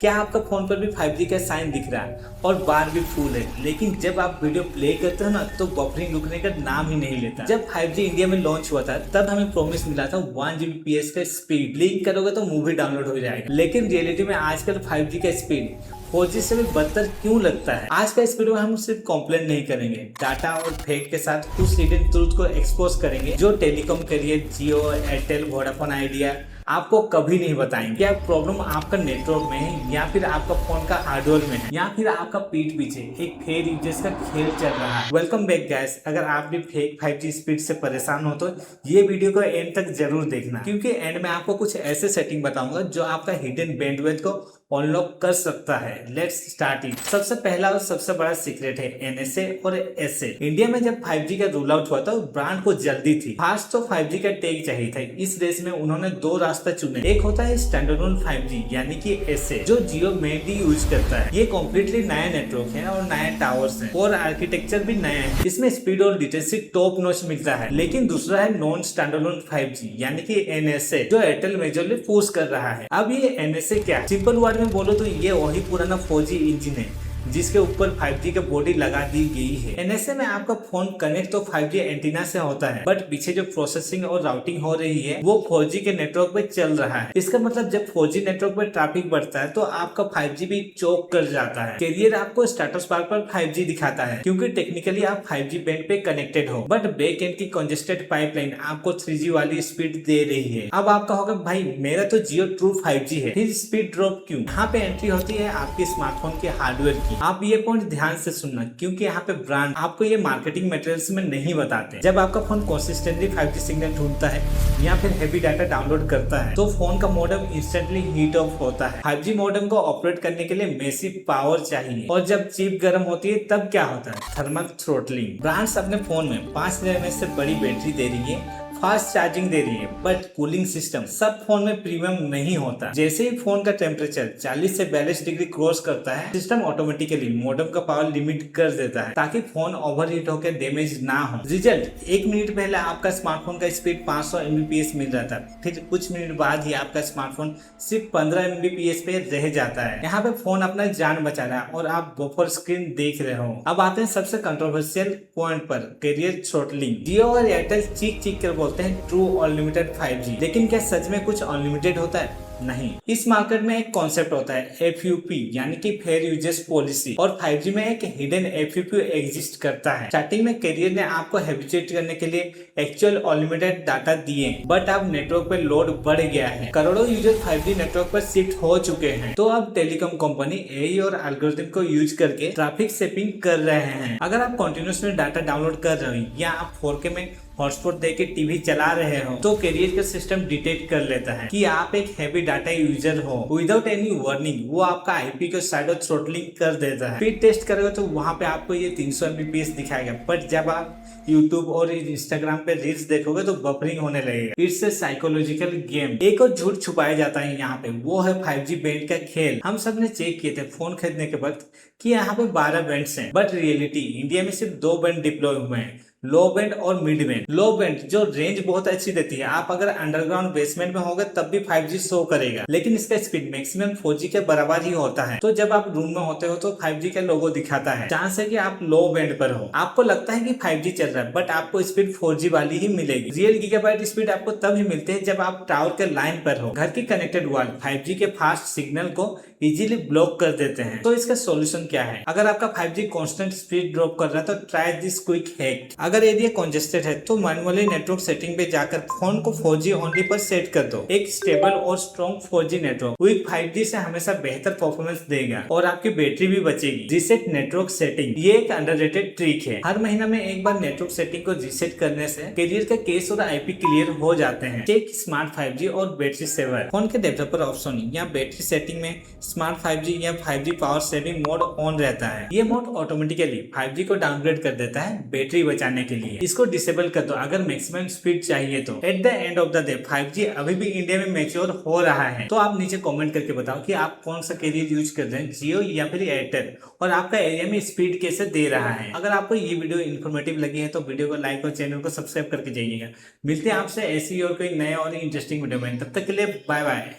क्या आपका फोन पर भी 5G का साइन दिख रहा है और बार भी फुल है, लेकिन जब आप वीडियो प्ले करते हो ना तो बफरिंग रुकने का नाम ही नहीं लेता। जब 5G इंडिया में लॉन्च हुआ था तब हमें प्रॉमिस मिला था 1 Gbps का स्पीड, लिंक करोगे तो मूवी डाउनलोड हो जाएगा। लेकिन रियलिटी में आजकल 5G का स्पीड 4G से भी बदतर क्यों लगता है? आज का इस वीडियो में हम सिर्फ कंप्लेन नहीं करेंगे, डाटा और फेक के साथ कुछ हिडन ट्रूथ को एक्सपोज करेंगे जो टेलीकॉम कैरियर जियो, एयरटेल, वोडाफोन आइडिया आपको कभी नहीं बताएंगे। क्या प्रॉब्लम आपका नेटवर्क में है, या फिर आपका फोन का हार्डवेयर में है, या फिर आपका पीठ पीछे एक फेक यूजर्स का खेल चल रहा है। Welcome back guys. अगर आप भी फेक 5G स्पीड से परेशान हो तो ये वीडियो को एंड तक जरूर देखना, क्योंकि एंड में आपको कुछ ऐसे सेटिंग बताऊंगा जो आपका हिडन बैंडविड्थ को अनलॉक कर सकता है। Let's start it. सबसे पहला और सबसे बड़ा सीक्रेट है NSA और SA। इंडिया में जब 5G का रूल आउट हुआ था ब्रांड को जल्दी थी, फास्ट तो 5G का टैग चाहिए था। इस रेस में उन्होंने दो रास्ते चुने। एक होता है स्टैंडर्ड 5G यानी कि SA, जो जियो मेनली यूज करता है। ये कम्प्लीटली नया नेटवर्क है और नया टावर्स है और आर्किटेक्चर भी नया है। इसमें स्पीड और लेटेंसी टॉप नॉच मिलता है। लेकिन दूसरा है नॉन स्टैंडर्ड 5G यानी कि NSA, जो एयरटेल मेजरली पुश कर रहा है। अब ये NSA क्या? सिंपल वर्ड में बोलो तो ये वही पुराना 4G इंजन है जिसके ऊपर 5G का बॉडी लगा दी गई है। NSA में आपका फोन कनेक्ट तो 5G एंटीना से होता है, बट पीछे जो प्रोसेसिंग और राउटिंग हो रही है वो 4G के नेटवर्क पे चल रहा है। इसका मतलब जब 4G नेटवर्क पे ट्रैफिक बढ़ता है तो आपका 5G भी चोक कर जाता है। कैरियर आपको स्टेटस बार पर 5G दिखाता है क्योंकि टेक्निकली आप 5G बैंड पे कनेक्टेड हो, बट बैक एंड की कंजेस्टेड पाइपलाइन आपको 3G वाली स्पीड दे रही है। अब आपका होगा भाई मेरा तो जियो ट्रू 5G है, फिर स्पीड ड्रॉप क्यों? यहाँ पे एंट्री होती है आपके स्मार्टफोन के हार्डवेयर की। आप ये पॉइंट ध्यान से सुनना, क्योंकि यहाँ पे ब्रांड आपको ये मार्केटिंग मटेरियल्स में नहीं बताते। जब आपका फोन कंसिस्टेंटली 5G सिग्नल ढूंढता है या फिर हेवी डाटा डाउनलोड करता है तो फोन का मॉडेम इंस्टेंटली हीट ऑफ होता है। 5G मॉडेम को ऑपरेट करने के लिए मैसिव पावर चाहिए, और जब चिप गर्म होती है तब क्या होता है? Thermal throttling. ब्रांड्स अपने फोन में 5 mAh से बड़ी बैटरी दे रही है, फास्ट चार्जिंग दे रही है, बट कूलिंग सिस्टम सब फोन में प्रीमियम नहीं होता। जैसे ही फोन का टेम्परेचर 40 से 42 डिग्री क्रॉस करता है, सिस्टम ऑटोमेटिकली मॉडेम का पावर लिमिट कर देता है ताकि फोन ओवरहीट होकर डैमेज ना हो। रिजल्ट, 1 मिनट पहले आपका स्मार्टफोन का स्पीड 500 Mbps मिल रहा था, फिर कुछ मिनट बाद ही आपका स्मार्टफोन सिर्फ 15 Mbps पे रह जाता है। यहाँ पे फोन अपना जान बचा रहा है और आप बफर स्क्रीन देख रहे हो। अब आते हैं सबसे कंट्रोवर्शियल पॉइंट पर, कैरियर थ्रोटलिंग। जियो और एयरटेल चीख चीख कर बोलते हैं ट्रू अनलिमिटेड 5G, लेकिन क्या सच में कुछ अनलिमिटेड होता है? नहीं। इस मार्केट में एक कॉन्सेप्ट होता है FUP यानी कि फेयर यूजेस पॉलिसी, और 5G में एक हिडन FUP एग्जिस्ट करता है। स्टार्टिंग में कैरियर ने आपको हैबिचुएट करने के लिए एक्चुअल अनलिमिटेड डाटा दिए, बट अब नेटवर्क पे लोड बढ़ गया है। करोड़ों यूजर 5G नेटवर्क पर शिफ्ट हो चुके हैं, तो अब टेलीकॉम कंपनी AI और एल्गोरिथम को यूज करके ट्रैफिक शेपिंग कर रहे हैं। अगर आप कंटिन्यूअसली डाटा डाउनलोड कर रहे हो या आप 4K में हॉटस्पॉट देके टीवी चला रहे हो तो कैरियर का सिस्टम डिटेक्ट कर लेता है कि आप एक हैवी डाटा यूजर हो। विदाउट एनी वार्निंग वो आपका IP को शैडो थ्रोटलिंग कर देता है। स्पीड टेस्ट करोगे तो वहां पे आपको ये 300 Mbps दिखाएगा, बट जब आप YouTube और इंस्टाग्राम पे रील्स देखोगे तो बफरिंग होने लगेगा। It's a psychological game. एक और झूठ छुपाया जाता है यहाँ पे, वो है 5G बैंड का खेल। हम सब ने चेक किए थे फोन खरीदने के वक्त कि यहाँ पे 12 बैंड्स हैं, बट रियलिटी इंडिया में सिर्फ 2 बैंड डिप्लॉय हुए हैं, लो बैंड और मिड बैंड। लो बैंड जो रेंज बहुत अच्छी देती है, आप अगर अंडरग्राउंड बेसमेंट में होगे तब भी 5G शो करेगा, लेकिन इसका स्पीड मैक्सिमम 4G के बराबर ही होता है। तो जब आप रूम में होते हो तो 5G का लोगो दिखाता है, चांस है कि आप लो बैंड पर हो। आपको लगता है कि 5G चल रहा है, बट आपको स्पीड 4G वाली ही मिलेगी। रियल गीगाबाइट स्पीड आपको तब ही मिलते हैं जब आप टावर के लाइन पर हो। घर की कनेक्टेड वॉल 5G के फास्ट सिग्नल को इजीली ब्लॉक कर देते हैं। तो इसका सॉल्यूशन क्या है? अगर आपका 5G कांस्टेंट स्पीड ड्रॉप कर रहा है तो ट्राई दिस क्विक हैक। अगर एरिया कंजेस्टेड है तो मैनुअली नेटवर्क सेटिंग पे जाकर फोन को 4G ओनली पर सेट कर दो। एक स्टेबल और strong 4G network quick 5G से हमेशा बेहतर परफॉर्मेंस देगा और आपकी बैटरी भी बचेगी। रीसेट नेटवर्क सेटिंग, ये एक अंडररेटेड ट्रिक है। हर महीना में एक बार नेटवर्क सेटिंग को रीसेट करने से कैरियर का केस और IP क्लियर हो जाते हैं। चेक स्मार्ट 5G और बैटरी सेवर। फोन के डेवलपर ऑप्शन या बैटरी सेटिंग में स्मार्ट 5G या 5G power saving mode on रहता है। ये मोड ऑटोमेटिकली 5G को डाउनग्रेड कर देता है बैटरी बचाने के लिए। इसको डिसेबल कर दो अगर मैक्सिमम स्पीड चाहिए तो। At the end of the day 5G अभी भी इंडिया में मैच्योर हो रहा है। तो आप नीचे कमेंट करके बताओ कि आप कौन सा कैरियर यूज कर रहे हैं, जियो या फिर एयरटेल, और आपका एरिया में स्पीड कैसे दे रहा है। अगर आपको ये वीडियो इन्फॉर्मेटिव लगी है तो वीडियो को लाइक और चैनल को सब्सक्राइब करके जाइएगा। मिलते हैं आपसे ऐसी और कोई नए और इंटरेस्टिंग वीडियो में, तब तक के लिए बाय बाय।